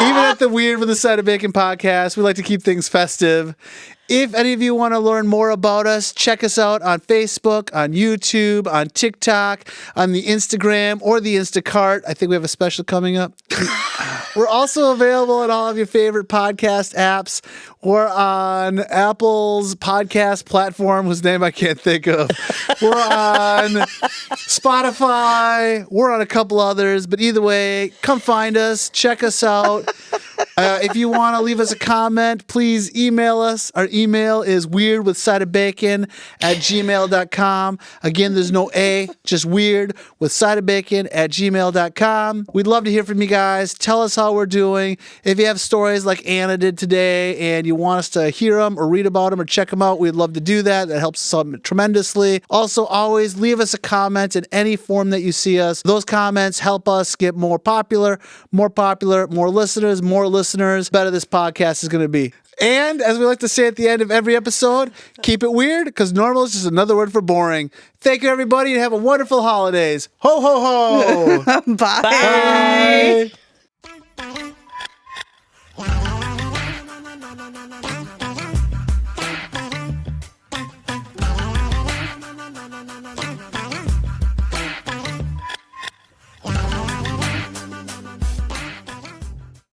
Even at the Weird with a Side of Bacon podcast, we like to keep things festive. If any of you want to learn more about us, check us out on Facebook, on YouTube, on TikTok, on the Instagram, or the Instacart. I think we have a special coming up. We're also available on all of your favorite podcast apps. We're on Apple's podcast platform, whose name I can't think of. We're on Spotify. We're on a couple others. But either way, come find us. Check us out. If you want to leave us a comment, please email us. Our email is weirdwithsideofbacon@gmail.com. Again, there's no A, just weirdwithsideofbacon@gmail.com. We'd love to hear from you guys. Tell us how we're doing. If you have stories like Anna did today and you want us to hear them or read about them or check them out, we'd love to do that. That helps us out tremendously. Also, always leave us a comment in any form that you see us. Those comments help us get more popular, more listeners, better this podcast is going to be. And as we like to say at the end of every episode, keep it weird because normal is just another word for boring. Thank you, everybody, and have a wonderful holidays. Ho, ho, ho. Bye. Bye.